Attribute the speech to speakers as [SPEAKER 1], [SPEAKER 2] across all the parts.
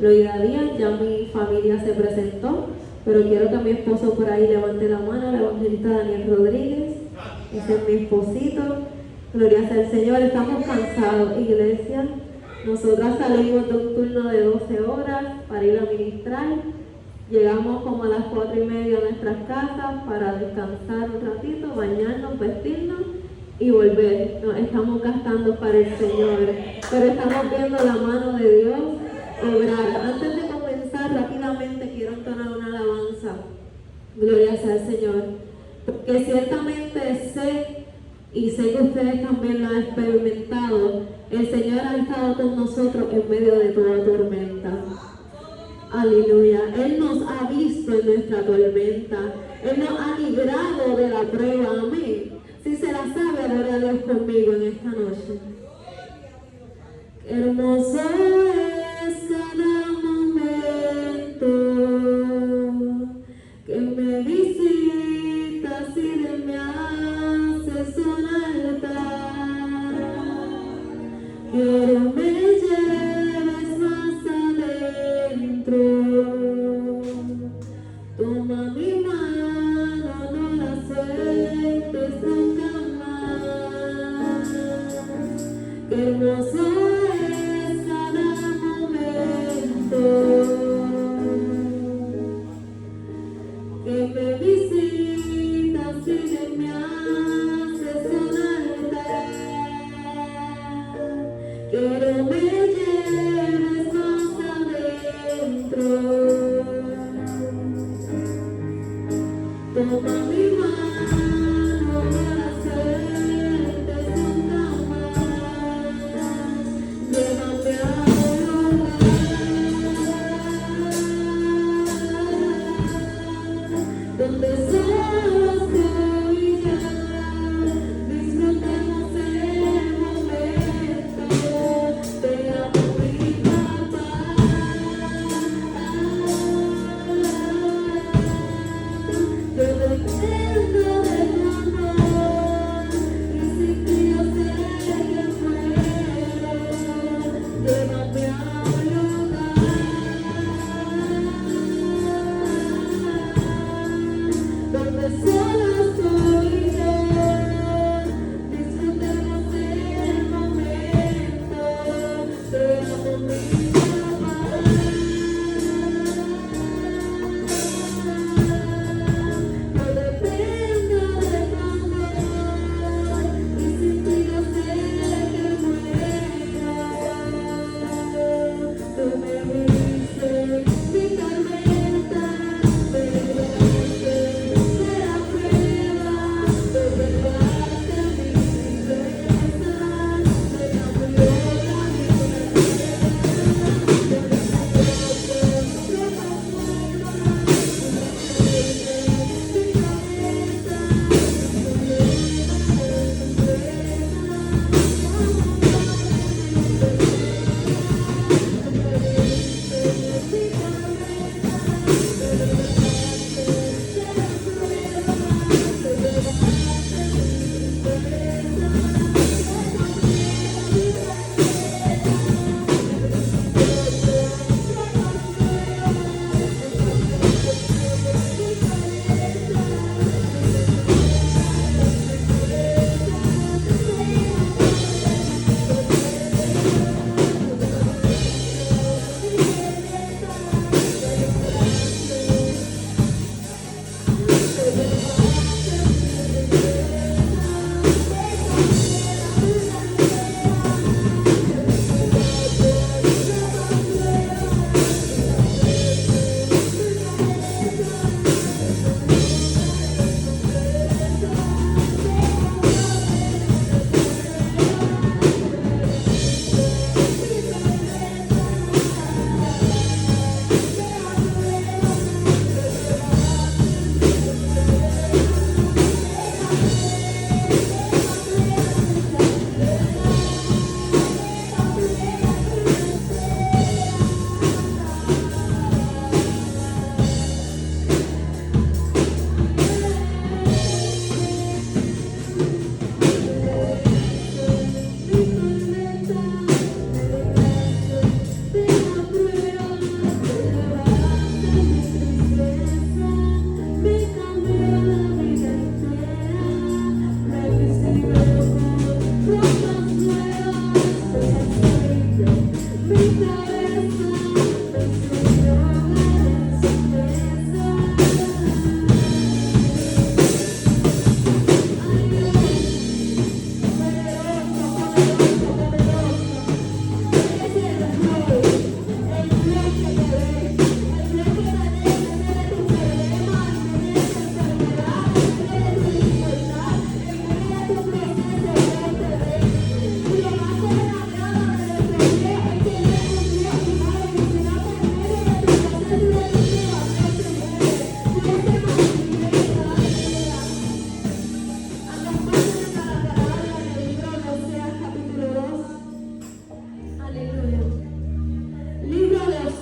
[SPEAKER 1] Loida Díaz, ya mi familia se presentó, pero quiero que mi esposo por ahí levante la mano, el evangelista Daniel Rodríguez, ese es mi esposito. Gloria sea al Señor. Estamos cansados, iglesia. Nosotras salimos de un turno de 12 horas para ir a ministrar. Llegamos como a las 4:30 a nuestras casas para descansar un ratito, bañarnos, vestirnos y volver. Nos estamos gastando para el Señor, pero estamos viendo la mano de Dios obrar. Antes de comenzar, rápidamente quiero entonar una alabanza. Gloria sea al Señor, porque ciertamente sé, y sé que ustedes también lo han experimentado, el Señor ha estado con nosotros en medio de toda tormenta. Aleluya. Él nos ha visto en nuestra tormenta. Él nos ha librado de la prueba. Amén. Si se la sabe, adora a Dios conmigo en esta noche. Hermoso es cada momento que me visitas y me haces sonar. Quiero me lleves más adentro. Toma mi mano, no la sueltes nunca más. Qué hermoso es cada momento que me visitas y me haces sonar. Quiero me lleves más adentro. Toma mi mano, no la sueltes nunca más. Llévame a un lugar donde solo tú y yo disfrutemos el momento. Te amo, mi papá. Te doy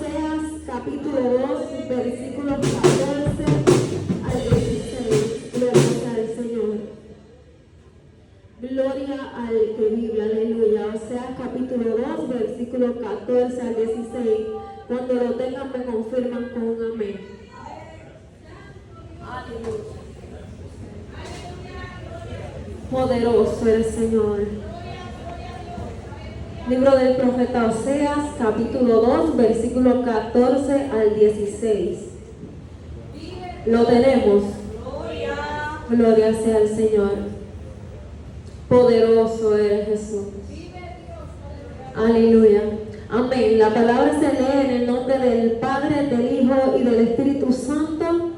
[SPEAKER 1] Oseas capítulo 2, versículos 14 al 16. Gloria al Señor. Gloria al que vive, aleluya. Oseas capítulo 2, versículos 14 al 16. Cuando lo tengan me confirman con un amén. Aleluya. Poderoso el Señor. Libro del profeta Oseas, capítulo 2, versículo 14 al 16. Lo tenemos. Gloria sea al Señor. Poderoso eres Jesús. Aleluya. Amén. La palabra se lee en el nombre del Padre, del Hijo y del Espíritu Santo.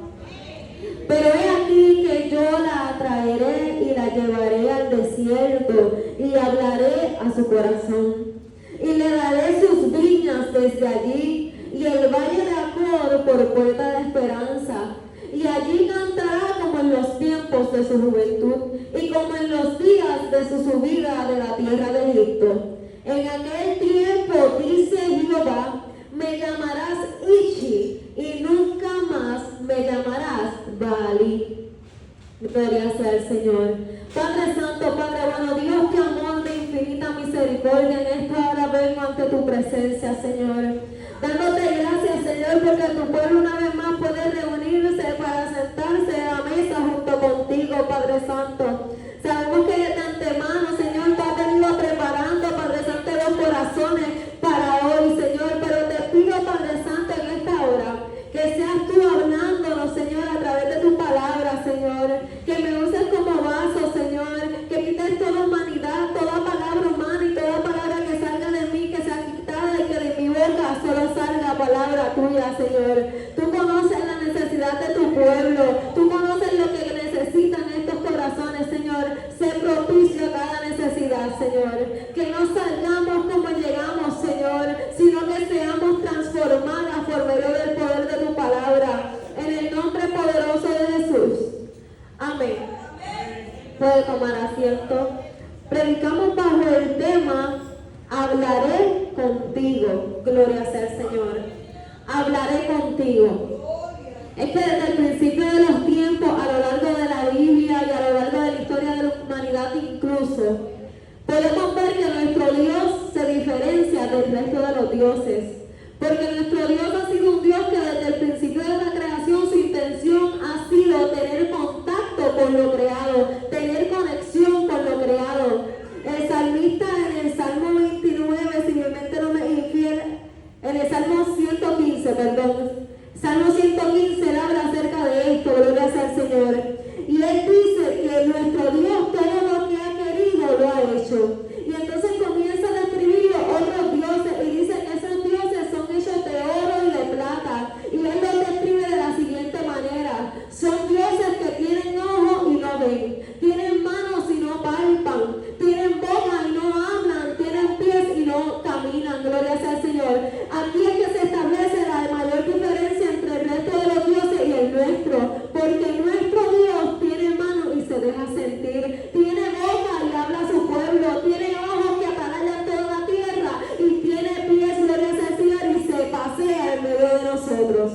[SPEAKER 1] Pero he aquí que yo la traeré y la llevaré al desierto y hablaré a su corazón. Y le daré sus viñas desde allí y el valle de Acor por puerta de esperanza. Y allí cantará como en los tiempos de su juventud y como en los días de su subida de la tierra de Egipto. En aquel tiempo, dice Jehová, me llamarás Ishi y nunca más me llamarás Baalí. Gloria sea al Señor. Padre Santo, Padre bueno, Dios, que amor de infinita misericordia, en esta hora vengo ante tu presencia, Señor. Dándote gracias, Señor, porque tu pueblo una vez más puede reunirse para sentarse a la mesa junto contigo, Padre Santo. Sabemos que de antemano, Señor, tú has venido preparando, Padre Santo, los corazones para hoy, Señor. Pero te pido, Padre Santo, en esta hora, que seas tú hablándonos, Señor, a través de tu palabra, Señor. Que me uses como vaso, Señor. Que quites toda humanidad, toda palabra humana y toda palabra que salga de mí, que sea quitada y que de mi boca solo salga palabra tuya, Señor. Tú conoces la necesidad de tu pueblo. Tú conoces lo que necesitan estos corazones, Señor. Sé propicio a cada necesidad, Señor. Que no salgamos como llegamos, Señor, sino que seamos transformadas por medio del poder de tu palabra. En el nombre poderoso de Jesús. Amén. Puede tomar asiento. Predicamos bajo el tema hablaré contigo. Gloria sea al Señor. Hablaré contigo. Es que desde el principio de los tiempos, a lo largo de la Biblia y a lo largo de la historia de la humanidad incluso, podemos ver que nuestro Dios se diferencia del resto de los dioses. Porque nuestro Dios ha sido un Dios que desde el principio de la creación su intención ha sido tener contacto con lo creado, tener conexión con lo creado. El salmista en el Salmo 29, si mi mente no me es infiel, en el Salmo 115, Salmo 115 él habla acerca de esto, gloria sea al Señor. Y él dice que nuestro Dios todo lo que ha querido lo ha hecho. Y entonces comienza a describir otros dioses y dice que esos dioses son hechos de oro y de plata. Y él los describe de la siguiente manera. Son dioses que tienen ojos y no ven, tienen manos y no palpan, tienen boca y no hablan, tienen pies y no caminan. Gloria sea al Señor. Aquí es que se establece la mayor diferencia entre el resto de los dioses y el nuestro. Porque nuestro Dios tiene manos y se deja sentir, tiene boca y habla a su pueblo, tiene ojos que atalayan toda la tierra y tiene pies, gloria sea al Señor, y se pasea en medio de nosotros.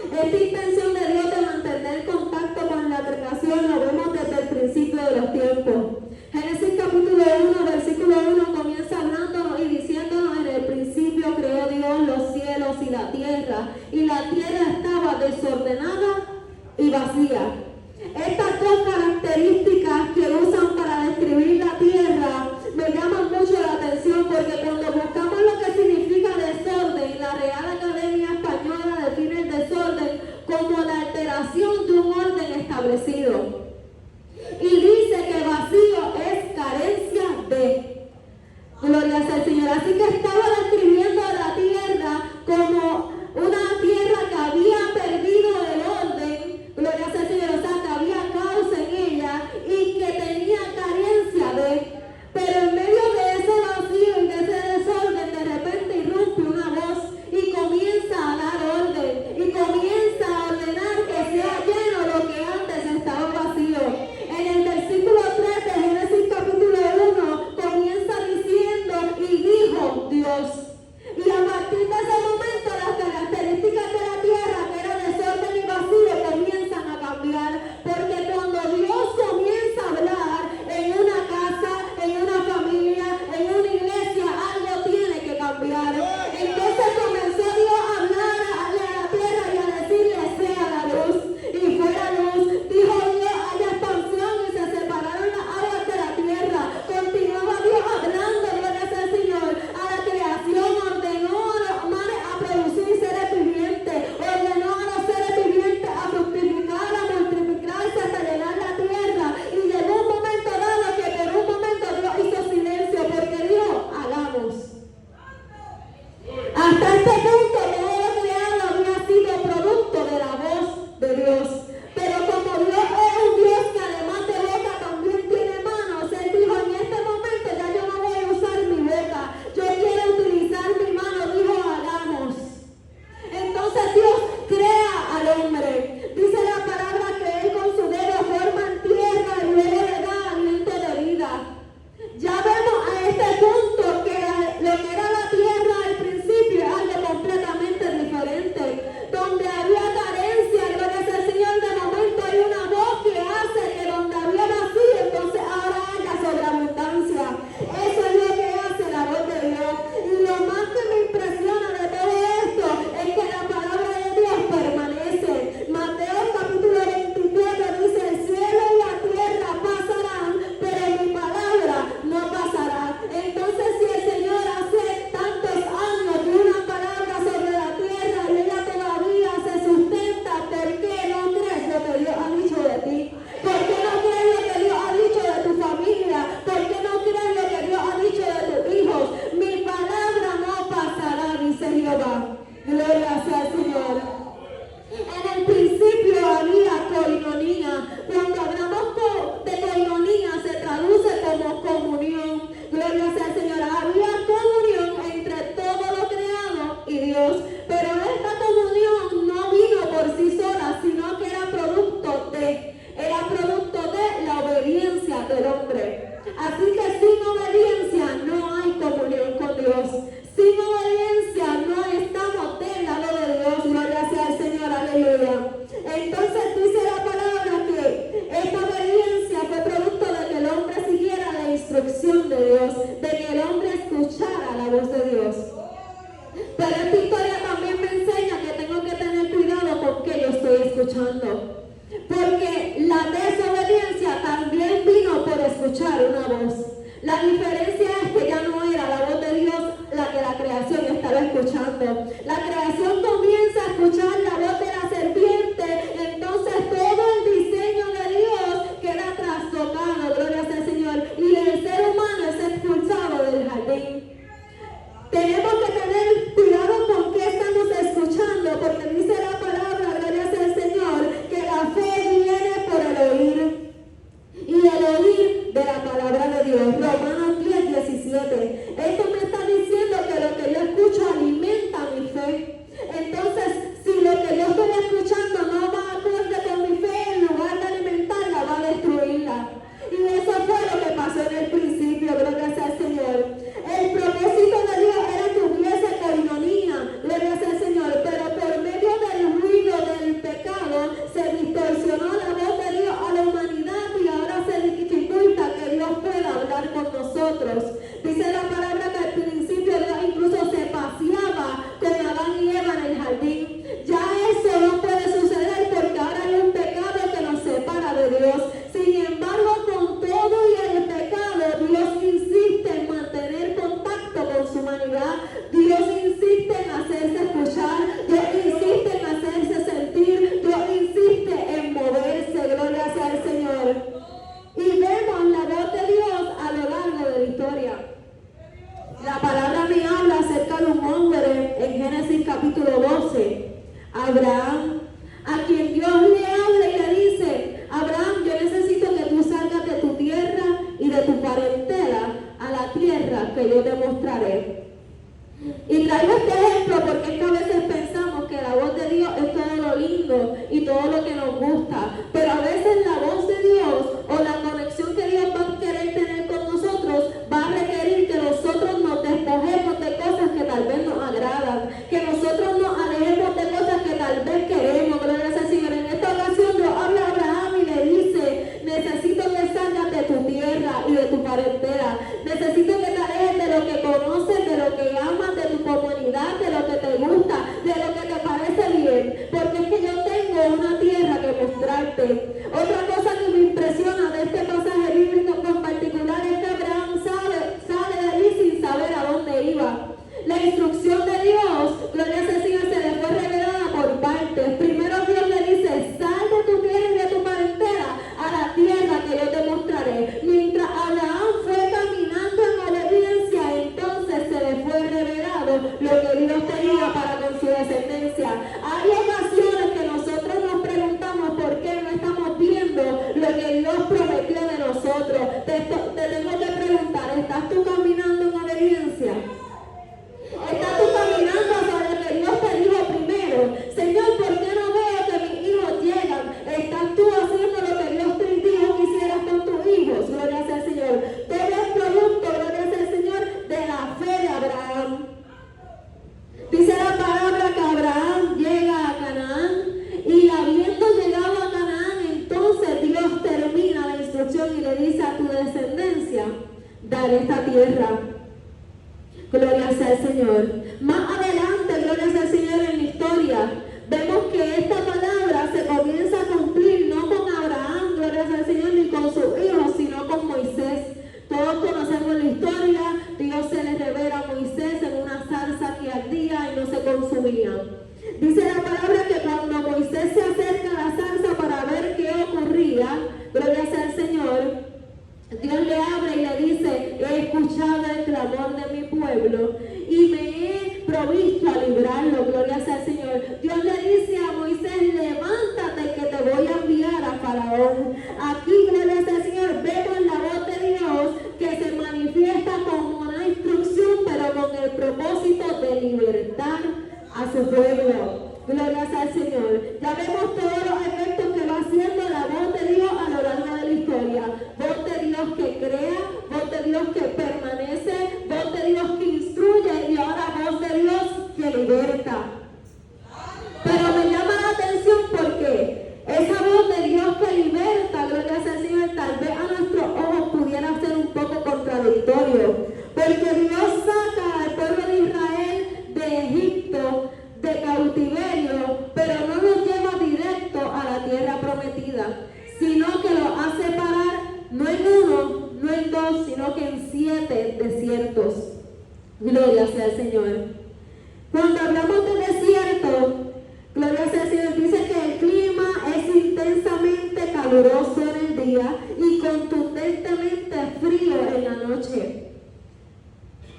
[SPEAKER 1] Esta intención de Dios de mantener contacto con la creación lo vemos desde el principio de los tiempos. Génesis capítulo 1, versículo 1 comienza hablándonos y diciéndonos: en el principio creó Dios los cielos y la tierra estaba desordenada y vacía. Estas dos características que usan para describir la tierra me llaman mucho la atención, porque cuando buscamos lo que significa desorden, la Real Academia Española define el desorden como la alteración de un orden establecido. Y dice que vacío es carencia de. Gloria sea al Señor. Así que estaba describiendo a la tierra como una tierra que había perdido el orden. Gloria sea al Señor. O sea, que había caos en ella y Gloria sea al Señor. En el principio había coinonía. Cuando hablamos de coinonía se traduce como comunión. Gloria sea al Señor. Había comunión entre todo lo creado y Dios. Pero esta comunión no vino por sí sola, sino que era producto de la obediencia del hombre. Así que sin obediencia no hay comunión con Dios. Sin obediencia no estamos del lado de Dios. Gloria sea al Señor, aleluya. Entonces dice la palabra que esta obediencia fue producto de que el hombre siguiera la instrucción de Dios, de que el hombre escuchara la voz de Dios. Pero esta historia también me enseña que tengo que tener cuidado con qué yo estoy escuchando. Porque la desobediencia también vino por escuchar una voz. La diferencia es que ya no era la voz de Dios la que la creación estaba escuchando. La creación comienza a escuchar la voz de la serpiente, entonces todo el diseño de Dios queda trastocado, gloria sea al Señor, y el ser humano es expulsado del jardín. Tenemos que tener cuidado con qué estamos escuchando, porque dice la palabra, gloria sea al Señor, que la fe viene por el oír. Y el oír de la palabra de Dios. Romanos 10:17. Esto me está diciendo que lo que yo escucho alimenta mi fe. Entonces, si lo que yo estoy escuchando no va acorde con mi fe, en lugar de alimentarla, va a destruirla. Y eso fue lo que pasó en el principio, gloria sea al Señor. El propósito de Dios era que hubiese coinonía, gloria sea al Señor, pero por medio del ruido del pecado se distorsionó la voz de Dios a la humanidad y ahora se dificulta que Dios pueda hablar con nosotros. Dice la palabra que al principio Dios incluso se paseaba con Adán y Eva en el jardín. Ya eso no puede suceder porque ahora hay un pecado que nos separa de Dios. Sin embargo, con todo y el pecado, Dios insiste en mantener contacto con su humanidad. Dios insiste en hacerse escuchar. Dios insiste en hacerse sentir. Dios insiste en moverse. Gloria sea al Señor. Y vemos la voz de Dios a lo largo de la historia. La palabra me habla acerca de un hombre en Génesis capítulo 12, Abraham, a quien Dios le habla y le dice: Abraham, yo necesito que tú salgas de tu tierra y de tu parentela a la tierra que yo te mostraré. Y traigo este ejemplo porque es que a veces pensamos que la voz de Dios es todo lo lindo y todo lo que nos gusta, pero a veces la voz de Dios o la conexión que Dios va a querer tener con nosotros va a requerir que nosotros nos despojemos de cosas que tal vez nos agradan, que nosotros nos alejemos de cosas que tal vez queremos. Gloria sea al Señor. En esta ocasión Dios habla a Abraham y le dice: necesito que salgas de tu tierra y de tu parentela, necesito que te alejes de lo que conoces, de lo que amas, de tu comunidad, de lo que te gusta, de lo que te parece bien, porque es que yo tengo una tierra que mostrarte. Otra cosa que me impresiona de este pasaje bíblico en particular es que Abraham sale de allí sin saber a dónde iba. La instrucción de Dios, gloria sea al Señor, se le fue revelada por partes. Primero Dios le dice: sal de tu tierra y de tu parentela a la tierra que yo te mostraré. Mientras Abraham fue caminando en obediencia, entonces se le fue revelado lo que Dios tenía para con su descendencia. Hay ocasiones que nosotros nos preguntamos por qué no estamos viendo lo que Dios prometió de nosotros. Te tengo que preguntar: ¿estás tú caminando en obediencia? ¿Estás tú caminando hacia lo que Dios te dijo primero? Señor, ¿por qué no veo que mis hijos llegan? ¿Estás tú haciendo lo que Dios te dijo que hicieras con tus hijos? Gloria sea al Señor. Todo es producto, gloria sea al Señor, de la fe de Abraham. Dice la palabra que Abraham llega a Canaán y habiendo llegado a Canaán, entonces Dios termina la instrucción y le dice a tu descendencia: daré esta tierra. Gloria sea al Señor. Más adelante, gloria sea al Señor, en la historia, vemos que esta palabra se comienza a cumplir no con Abraham, gloria sea al Señor, ni con sus hijos, sino con Moisés. Todos conocemos la historia. Dios se le revela a Moisés en una zarza que ardía y no se consumía. Dice la palabra que cuando Moisés se acerca a la zarza para ver qué ocurría, gloria sea al Señor, Dios le abre y le dice: he escuchado el clamor de mi pueblo y me he provisto a librarlo. Gloria a su pueblo. Gloria sea al Señor. Ya vemos todos los efectos que va haciendo la voz de Dios a lo largo de la historia. Voz de Dios que crea, voz de Dios que permanece, voz de Dios que instruye y ahora voz de Dios que liberta. Pero me llama la atención porque esa voz de Dios que liberta, gloria sea al Señor, tal vez a nuestros ojos pudiera ser un poco contradictorio. Porque Dios saca al pueblo de Israel de Egipto, de cautiverio, pero no nos lleva directo a la tierra prometida, sino que lo hace parar no en uno, no en dos, sino que en 7 desiertos. Gloria sea al Señor. Cuando hablamos de desierto, gloria sea al Señor, dice que el clima es intensamente caluroso en el día y contundentemente frío en la noche.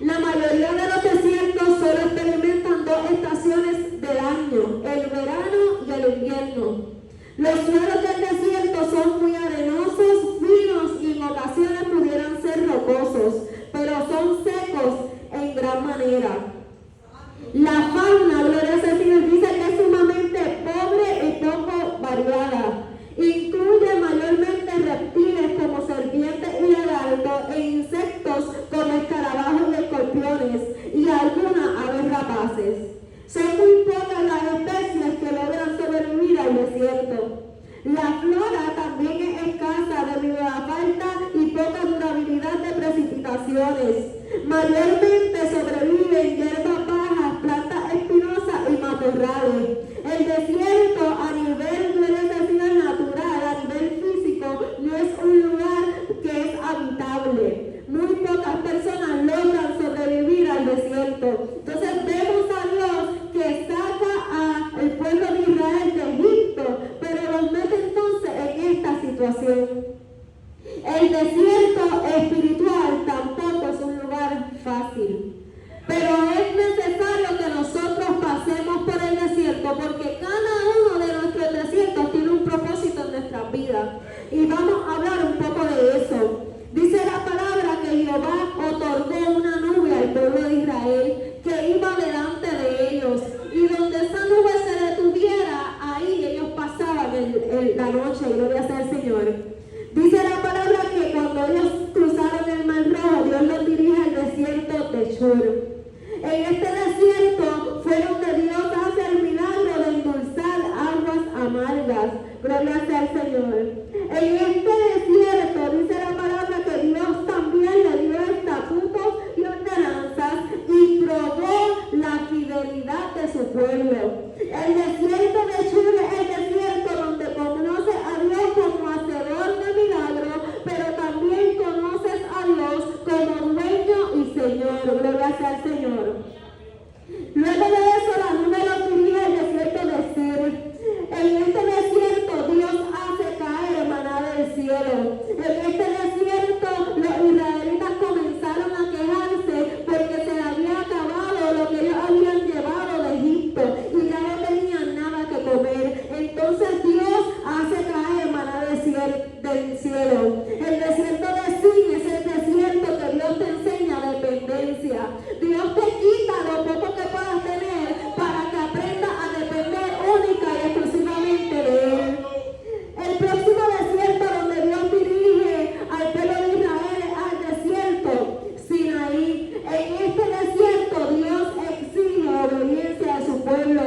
[SPEAKER 1] La mayoría de los desiertos solo experimentan 2 estaciones del año, el verano y el invierno. Los suelos del desierto son muy arenosos, finos y en ocasiones pudieran ser rocosos, pero son secos en gran manera. La fauna, gloria sea al Señor, dice que es sumamente pobre y poco variada. Incluye mayormente reptiles como serpientes y lagartos e insectos como escarabajos y escorpiones y algunas aves rapaces. Son muy pocas las especies que logran sobrevivir al desierto. La flora también es escasa debido a la falta y poca durabilidad de precipitaciones. Mayormente sobreviven hierbas bajas, plantas espinosas y matorrales. El desierto a nivel natural, a nivel físico, no es un lugar que es habitable. Muy pocas personas logran sobrevivir al desierto. Entonces vemos a Dios que saca al pueblo de Israel de Egipto, pero los mete entonces en esta situación. El desierto espiritual tampoco es un lugar fácil, pero es necesario que nosotros pasemos por el desierto porque cada uno de nuestros desiertos tiene un propósito en nuestras vidas y vamos a hablar un poco de eso. Dice la palabra que Jehová otorgó una nube al pueblo de Israel que iba delante de ellos y donde esa nube se detuviera, ahí ellos pasaban la noche, gloria sea al Señor. Dice la palabra que cuando ellos cruzaron el Mar Rojo, Dios los dirige al desierto de Shur. En este desierto fue donde Dios hace el milagro de endulzar aguas amargas. Gloria sea al Señor. En este desierto dice la palabra que Dios también le dio estatutos y ordenanzas y probó la fidelidad de su pueblo. El desierto de Shur es el desierto donde conoces a Dios como hacedor de milagros, pero también conoces a Dios como dueño y Señor. Gloria sea al Señor. Luego de eso la nube los dirige al desierto de Sir. En este desierto Dios hace caer maná del cielo. En este desierto los israelitas comenzaron a quejarse porque se les había acabado lo que ellos habían llevado de Egipto y ya no tenían nada que comer. Entonces Dios hace caer maná del cielo. El desierto de Sin es el desierto que Dios te enseña dependencia. Dios te quita lo poco que puedas tener para que aprendas a depender única y exclusivamente de Él. El próximo desierto donde Dios dirige al pueblo de Israel es al desierto Sinaí. En este desierto Dios exige obediencia a su pueblo.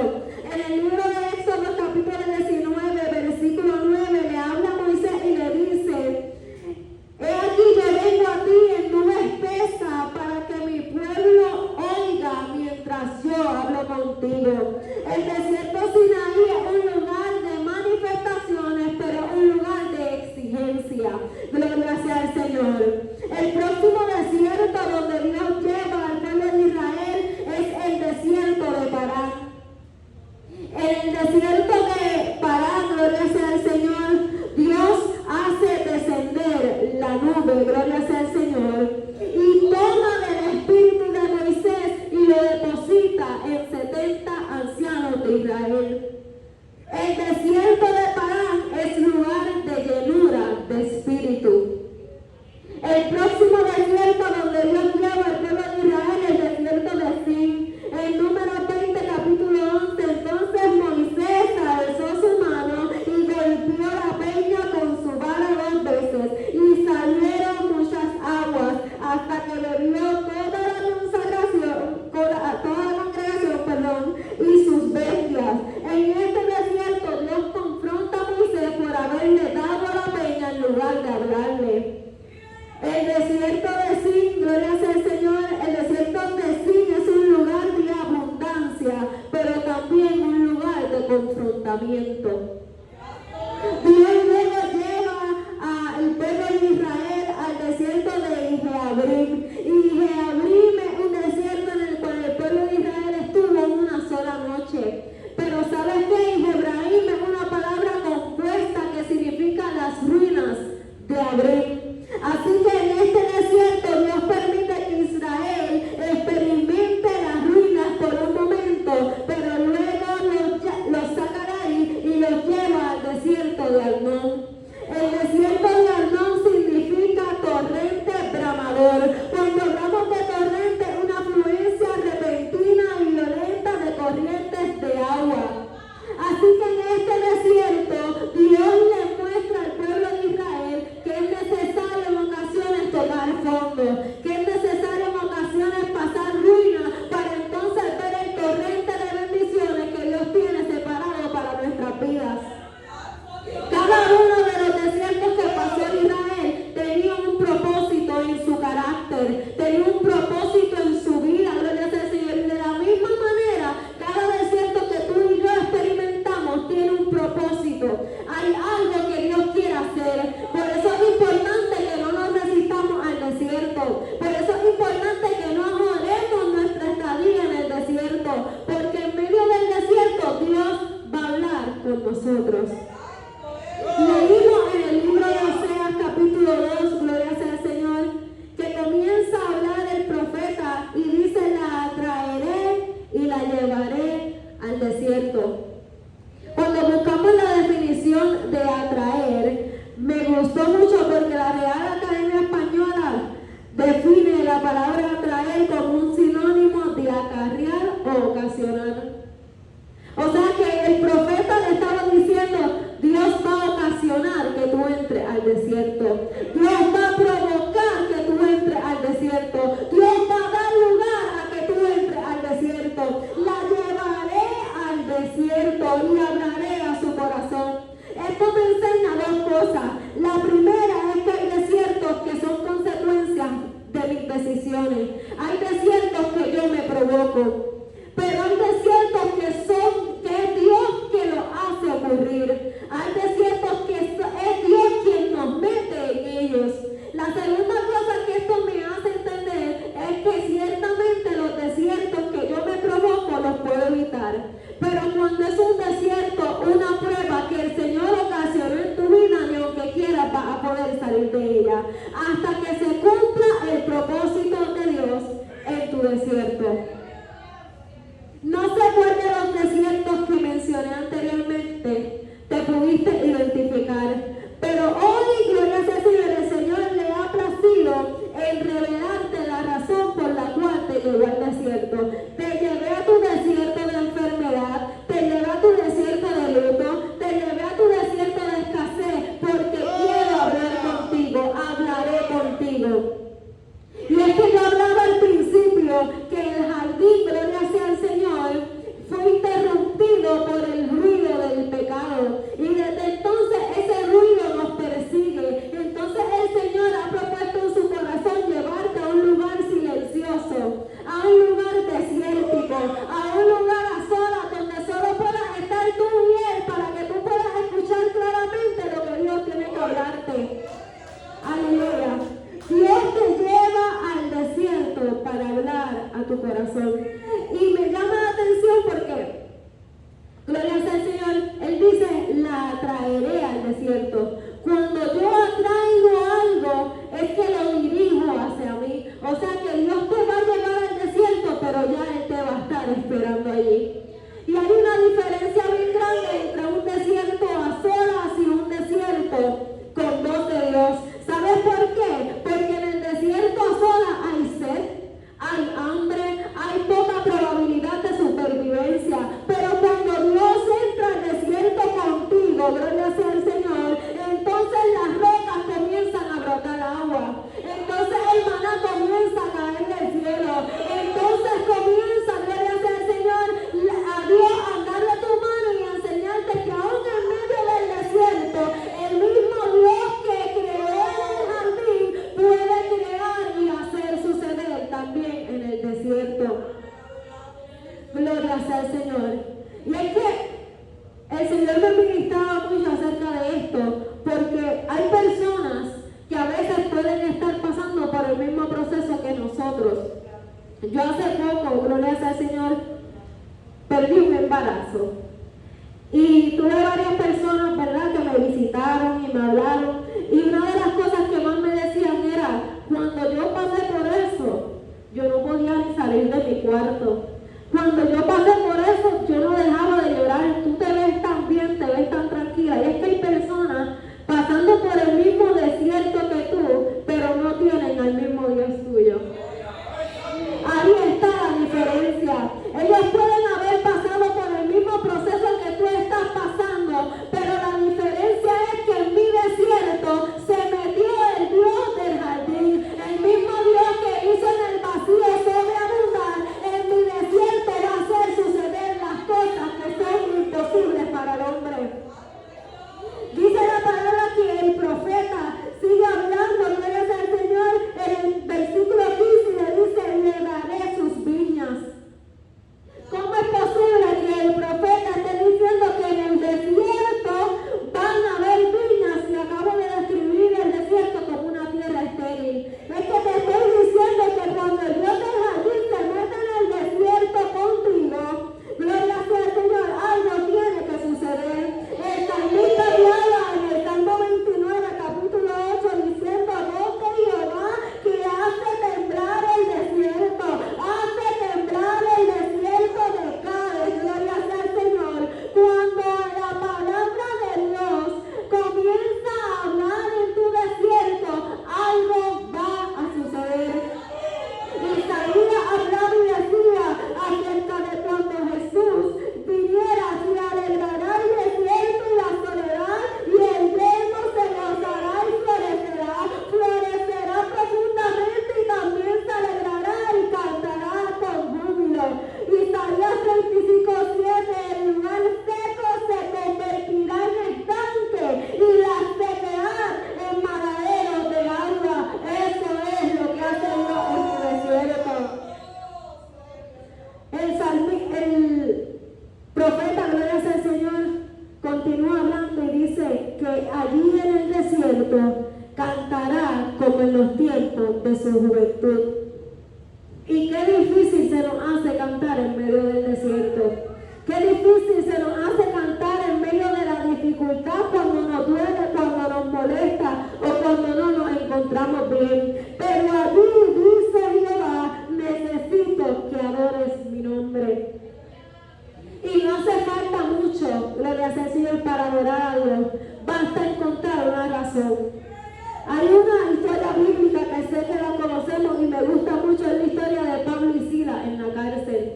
[SPEAKER 1] En el libro de Éxodo capítulo 19 versículo 9 le habla a Moisés y le dice: he aquí yo vengo a ti en nube espesa para que mi pueblo oiga mientras yo hablo contigo. El desierto Sinaí es un lugar de manifestaciones, pero un lugar de exigencia. Gloria sea al Señor. El próximo desierto donde Dios lleva al pueblo de Israel es el desierto de Parán. En el desierto de Parán, gloria sea al Señor, Dios hace descender la nube, gloria sea al Señor, y toma del espíritu de Moisés y lo deposita en 70 ancianos de Israel. El desierto de Parán es lugar de llenura de espíritu. El próximo desierto donde Dios lleva al pueblo de Israel es el desierto de Sin. En Números 20, capítulo confrontamiento. Dios luego lleva al pueblo de Israel al desierto de Jeabrim. Y Jeabrim es un desierto en el cual el pueblo de Israel estuvo una sola noche. Pero ¿sabes qué? Jeabrim es una palabra compuesta que significa las ruinas de Abrim. Así que en este desierto Dios permite que Israel experimente las ruinas por un momento, pero luego los saca de ahí y los lleva al desierto de Arnón. El desierto de Arnón significa torrente bramador. Cuando hablamos de torrente, una afluencia repentina y violenta de corrientes de agua. Así que en este desierto Dios le muestra al pueblo de Israel que es necesario en ocasiones tocar fondo, que es necesario en ocasiones pasar ruina para entonces ver el torrente de bendiciones que Dios tiene separado para nuestras vidas. Cada uno de los desiertos que pasó Israel tenía un propósito en su carácter, tenía un propósito en su vida, gloria al Señor. Y de la misma manera, cada desierto que tú y yo experimentamos tiene un propósito. Hay algo que Dios quiere hacer. Por eso es importante que no nos resistamos al desierto. Por eso es importante que no ajoremos nuestra estadía en el desierto. Porque en medio del desierto Dios va a hablar con nosotros. Leímos en el libro de Oseas capítulo 2, gloria sea al Señor, que comienza a hablar el profeta y dice: la atraeré y la llevaré al desierto. Cuando buscamos la definición de atraer, me gustó mucho porque la Real Academia Española define la palabra atraer como un sinónimo de acarrear o ocasionar. O sea que el profeta le estaba diciendo: Dios va a ocasionar que tú entres al desierto. Dios va a provocar que tú entres al desierto. Dios va a dar lugar a que tú entres al desierto. La llevaré al desierto y hablaré a su corazón. Esto me enseña dos cosas. La primera es que hay desiertos que son consecuencias de mis decisiones. Hay desiertos que yo me provoco. Pero hay desiertos que es Dios quien lo hace ocurrir. Hay desiertos que es Dios quien nos mete en ellos. La segunda cosa que esto me hace entender es que ciertamente los desiertos que yo me provoco los puedo evitar. Pero cuando es un desierto, una prueba que el Señor ocasionó en tu vida, ni aunque quieras vas a poder salir de ella. Hasta que se cumpla el propósito de Dios en tu desierto. No sé cuál de los desiertos que mencioné anteriormente te pudiste identificar, pero hoy, gloria al Señor, el Señor le ha placido en revelarte la razón por la cual te llevó al desierto. Te llevé a tu desierto de enfermedad, te llevé a tu desierto de luto, te llevé a tu desierto de escasez, porque quiero hablar contigo, hablaré contigo. Y es que yo hablaba al principio que el jardín, gloria sea al Señor, fue interrumpido por el ruido del pecado. Y desde entonces ese ruido nos persigue. Entonces el Señor ha propuesto en su corazón llevarte a un lugar silencioso, a un lugar desértico, a un lugar a solas donde solo puedas estar tú y Él para que tú puedas escuchar claramente lo que Dios tiene que hablarte. Aleluya. Dios te lleva al desierto para hablar a tu corazón. Y me llama la atención porque, gloria al Señor, Él dice: la atraeré al desierto. Cuando yo atraigo algo, es que lo dirijo hacia mí. O sea que Dios te va a llevar al desierto, pero ya Él te va a estar esperando allí. Y hay una diferencia bien grande entre un desierto a solas y un desierto con voz de Dios. ¿Sabes por qué? Porque en el desierto a solas hay sed, hay hambre, hay poca probabilidad de supervivencia. Pero cuando Dios entra al desierto contigo, gloria sea al Señor, el Señor me ministraba mucho acerca de esto, porque hay personas que a veces pueden estar pasando por el mismo proceso que nosotros. Yo hace poco, gloria sea al Señor, perdí un embarazo. Y tuve varias personas, ¿verdad?, que me visitaron y me hablaron. Y una de las cosas que más me decían era, cuando yo pasé por eso, yo no podía ni salir de mi cuarto. Cuando yo pasé por eso, yo no dejaba de llorar. Tú te ves tan bien, te ves tan tranquila. Y es que hay personas pasando por el mismo desierto que tú, pero no tienen al mismo Dios tuyo. Ahí está la diferencia. Ellos pueden haber pasado por el mismo proceso que tú estás pasando, pero la diferencia es que en mi desierto se metió el Dios del jardín, el mismo Dios que hizo en el vacío sobreabundar. En mi desierto va a hacer suceder las cosas que son imposibles para el hombre. Dice la palabra que el profeta sigue hablando, gloria al Señor, en el versículo 15 le dice, le daré sus viñas. ¿Cómo es posible que el profeta esté diciendo que en el desierto van a haber viñas y acabo de describir el desierto como una tierra estéril? Es que te estoy diciendo que cuando el Dios del jardín se mete en el desierto contigo, gloria sea al Señor, algo tiene que suceder. El salmista hablaba en el Salmo 29, capítulo 8, diciendo, voz de Jehová que hace temblar el desierto, hace temblar el desierto de Cádiz, gloria sea al Señor. Cuando la palabra de Dios comienza a hablar en tu desierto, algo va a suceder. Isaías hablaba y decía acerca de cuando Jesús viniera, se alegrará el desierto y la soledad, y el yermo se gozará y florecerá profundamente y también se alegrará y cantará con júbilo. Isaías 35:7, el lugar seco se convertirá en estanque y la sequedad en manaderos de agua. Eso es lo que hace Dios en su desierto. El profeta, gloria sea al Señor, continúa hablando y dice que allí en el desierto cantará como en los tiempos de su juventud. Y qué difícil se nos hace cantar en medio del desierto. Qué difícil se nos hace cantar en medio de la dificultad, cuando nos duele, cuando nos molesta o cuando no nos encontramos bien. Pero allí dice Jehová, necesito que adores mi nombre. Y no hace falta mucho, gloria sea al Señor, para adorar a Dios. Basta encontrar una razón. Hay una historia bíblica que sé que la conocemos y me gusta mucho, es la historia de Pablo y Silas en la cárcel.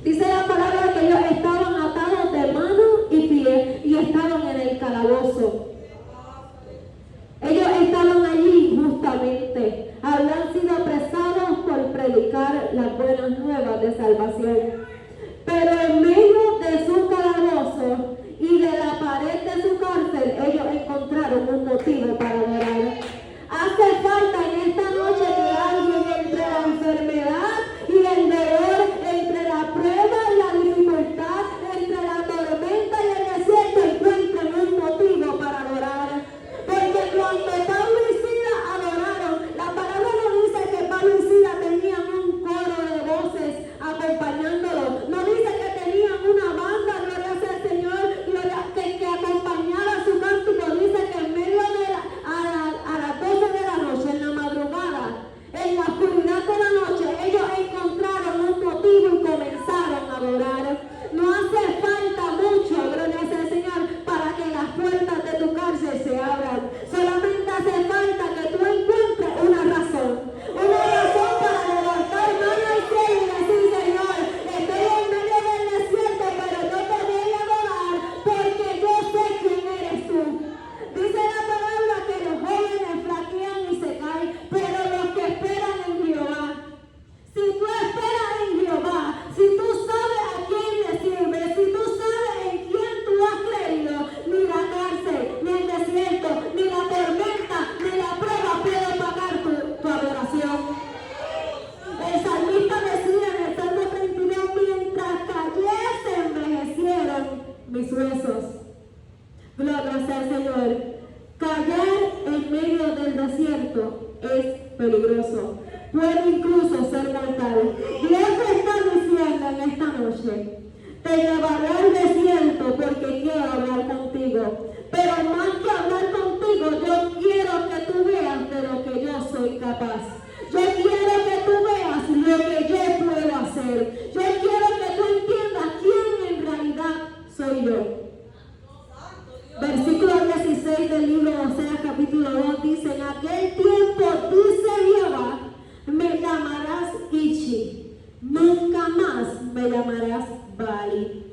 [SPEAKER 1] Dice la palabra que ellos estaban atados de mano y pie y estaban en el calabozo. Ellos estaban allí injustamente, habían sido apresados por predicar las buenas nuevas de salvación. Pero en medio de su calabozo y de la pared de su cárcel, ellos encontraron un motivo para adorar. Hace falta en esta noche que alguien, entre la enfermedad y el dolor, mis huesos. Gloria sea al Señor. Callar en medio del desierto es peligroso. Puede incluso ser mortal. Dios te está diciendo en esta noche, te llevaré al desierto porque quiero hablar contigo. Pero más que hablar contigo, yo quiero que tú veas de lo que yo soy capaz. Yo quiero que tú veas lo que yo puedo hacer. Yo quiero que tú entiendas quién en realidad soy yo. Versículo 16 del libro de Oseas capítulo 2 dice: en aquel tiempo dice Jehová, me llamarás Ichi, nunca más me llamarás Baali.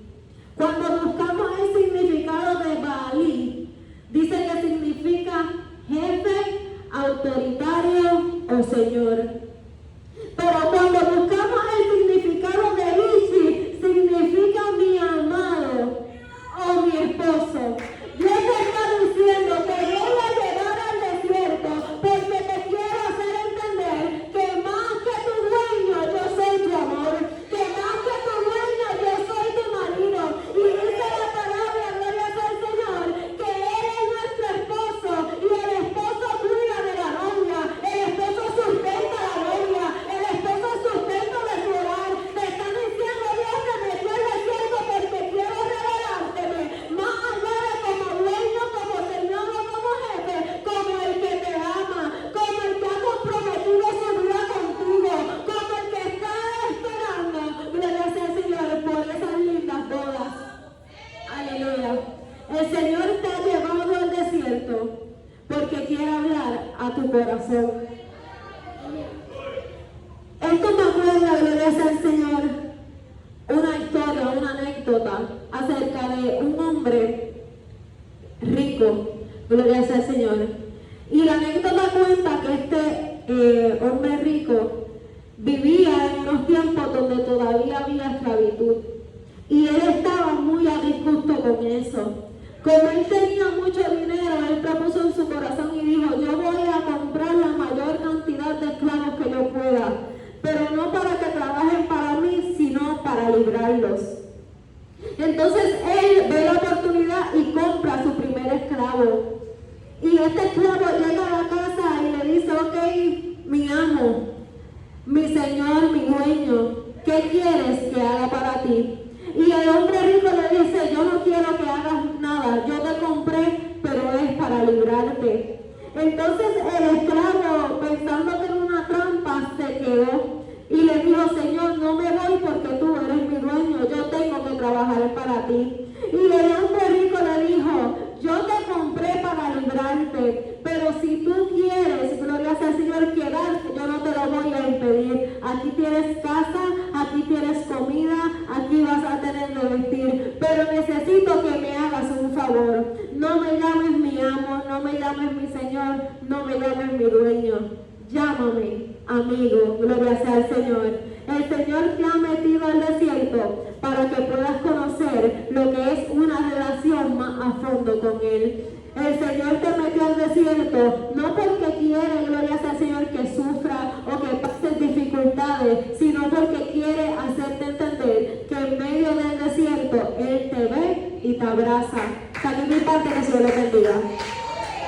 [SPEAKER 1] Cuando buscamos el significado de Baali, dice que significa jefe, autoritario o señor. Pero cuando buscamos el significado de Ichi, significa mi amado o mi esposo. Dios te está diciendo que yo voy a llevar al desierto porque te quiero hacer entender que más que tu dueño yo soy tu amor, que más que tu dueño yo soy tu marido. Y dice la palabra, gloria sea al Señor, que Él es nuestro esposo y el esposo cuida de la novia, el esposo sustenta la novia, el esposo sustenta de su hogar. Te están diciendo: Dios te metió al desierto porque quiero revelárteme más allá de como dueño, como señor o como jefe, como el que te ama, como el que ha comprometido su vida contigo, como el que está esperando, gloria sea al Señor, por esas lindas bodas. Aleluya. El Señor te ha llevado al desierto porque quiere hablar a tu corazón. Esto me acuerda, gloria sea al Señor, una historia, una anécdota acerca de un hombre rico, gloria sea al Señor. Y la anécdota cuenta que este hombre rico vivía en unos tiempos donde todavía había esclavitud. Y él estaba muy a disgusto con eso. Como él tenía mucho dinero, él propuso en su corazón y dijo: yo voy a comprar la mayor cantidad de esclavos que yo pueda, pero no para que trabajen para mí, sino para librarlos. Entonces él ve la oportunidad y compra su primer esclavo. Y este esclavo llega a la casa y le dice: ok, mi amo, mi señor, mi dueño, ¿qué quieres que haga para ti? Y el hombre rico le dice: yo no quiero que hagas nada, yo te compré, pero es para librarte. Entonces el esclavo, pensando que era una trampa, se quedó y le dijo: Señor, no me voy porque tú eres mi dueño, yo tengo que trabajar para ti. Y el hombre rico le dijo: yo te compré para librarte, pero si tú quieres, gloria sea al Señor, quedarte, yo no te lo voy a impedir. Aquí tienes casa, aquí tienes comida, aquí vas a tener de vestir, pero necesito que me hagas un favor. No me llames mi amo, no me llames mi Señor, no me llames mi dueño. Llámame amigo, gloria sea al Señor. El Señor te ha metido al desierto para que puedas conocer lo que es una relación más a fondo con Él. El Señor te metió al desierto no porque quiere, gloria sea al Señor, que sufra o que pases dificultades, sino porque quiere hacerte entender que en medio del desierto Él te ve y te abraza. Hasta aquí mi parte, que Dios le bendiga.